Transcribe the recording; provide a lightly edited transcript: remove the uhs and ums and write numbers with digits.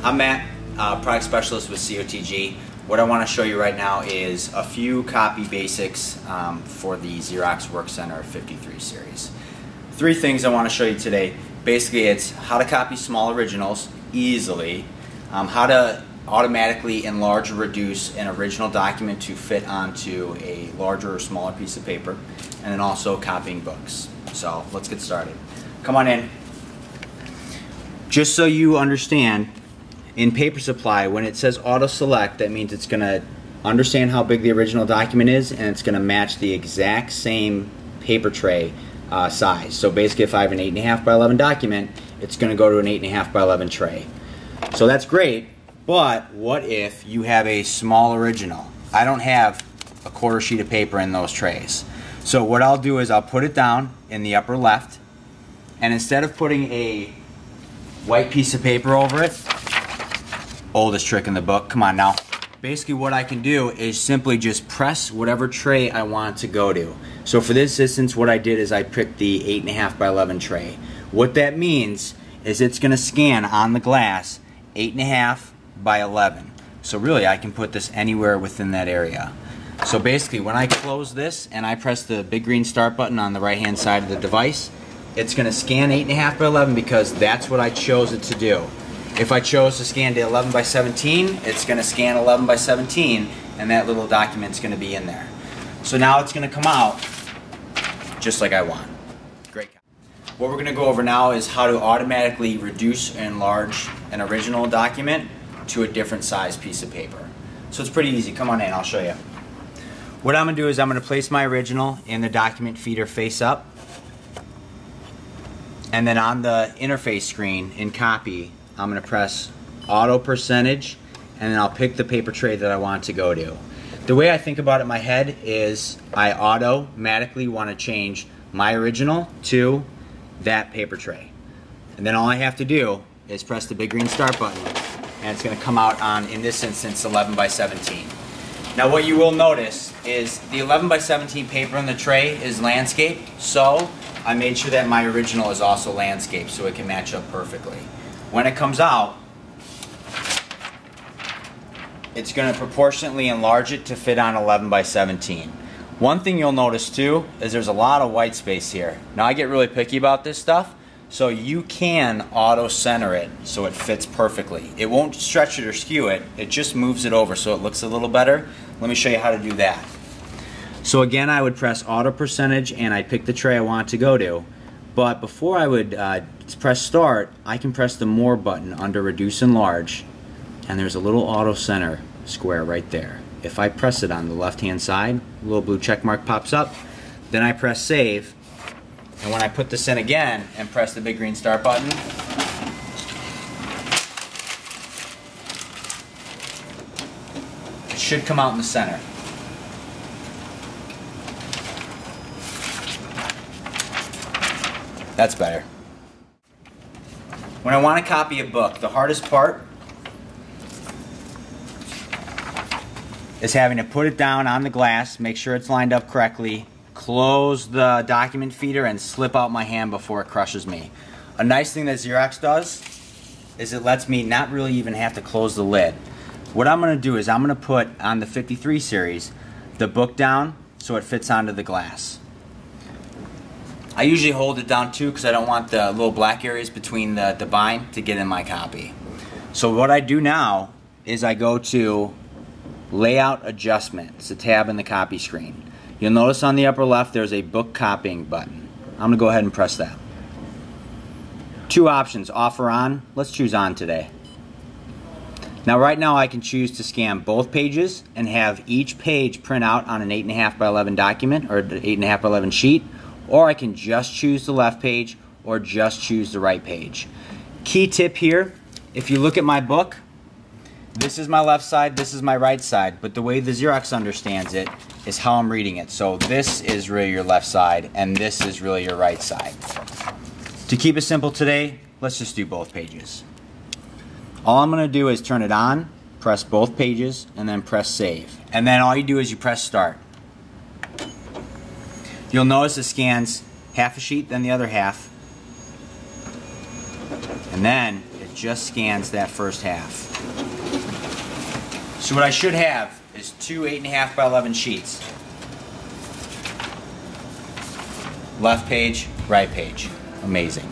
I'm Matt, product specialist with COTG. What I want to show you right now is a few copy basics for the Xerox Work Center 53 series. Three things I want to show you today. Basically, it's how to copy small originals easily, how to automatically enlarge or reduce an original document to fit onto a larger or smaller piece of paper, and then also copying books. So let's get started. Come on in. Just so you understand, in paper supply, when it says auto select, that means it's going to understand how big the original document is, and it's going to match the exact same paper tray size. So basically, if I have an 8.5 by 11 document, it's going to go to an 8.5 by 11 tray. So that's great, but what if you have a small original? I don't have a quarter sheet of paper in those trays. So what I'll do is I'll put it down in the upper left, and instead of putting a white piece of paper over it, oldest trick in the book, come on now. Basically what I can do is simply just press whatever tray I want to go to. So for this instance, what I did is I picked the 8.5 by 11 tray. What that means is it's going to scan on the glass 8.5 by 11. So really I can put this anywhere within that area. So basically when I close this and I press the big green start button on the right hand side of the device, it's going to scan 8.5 by 11 because that's what I chose it to do. If I chose to scan to 11 by 17, it's going to scan 11 by 17, and that little document's going to be in there. So now it's going to come out just like I want. Great. What we're going to go over now is how to automatically reduce and enlarge an original document to a different size piece of paper. So it's pretty easy. Come on in, I'll show you. What I'm going to do is I'm going to place my original in the document feeder face up, and then on the interface screen in copy, I'm going to press auto percentage, and then I'll pick the paper tray that I want to go to. The way I think about it in my head is I automatically want to change my original to that paper tray. And then all I have to do is press the big green start button, and it's going to come out on, in this instance, 11 by 17. Now what you will notice is the 11 by 17 paper in the tray is landscape, so I made sure that my original is also landscape so it can match up perfectly. When it comes out, it's going to proportionately enlarge it to fit on 11 by 17. One thing you'll notice too is there's a lot of white space here. Now I get really picky about this stuff, so you can auto center it so it fits perfectly. It won't stretch it or skew it, it just moves it over so it looks a little better. Let me show you how to do that. So again, I would press auto percentage and I'd pick the tray I want to go to. But before I would press start, I can press the more button under reduce and enlarge, and there's a little auto center square right there. If I press it on the left hand side, a little blue check mark pops up, then I press save, and when I put this in again and press the big green start button, it should come out in the center. That's better. When I want to copy a book, the hardest part is having to put it down on the glass, make sure it's lined up correctly, close the document feeder, and slip out my hand before it crushes me. A nice thing that Xerox does is it lets me not really even have to close the lid. What I'm going to do is I'm going to put on the 53 series the book down so it fits onto the glass. I usually hold it down too because I don't want the little black areas between the bind to get in my copy. So what I do now is I go to Layout Adjustment. It's a tab in the copy screen. You'll notice on the upper left there's a book copying button. I'm going to go ahead and press that. Two options, off or on. Let's choose on today. Now right now I can choose to scan both pages and have each page print out on an 8.5 by 11 document or 8.5 by 11 sheet. Or I can just choose the left page or just choose the right page. Key tip here, if you look at my book, this is my left side, this is my right side, but the way the Xerox understands it is how I'm reading it. So this is really your left side and this is really your right side. To keep it simple today, let's just do both pages. All I'm going to do is turn it on, press both pages, and then press save. And then all you do is you press start. You'll notice it scans half a sheet, then the other half, and then it just scans that first half. So what I should have is two 8.5 by 11 sheets. Left page, right page. Amazing.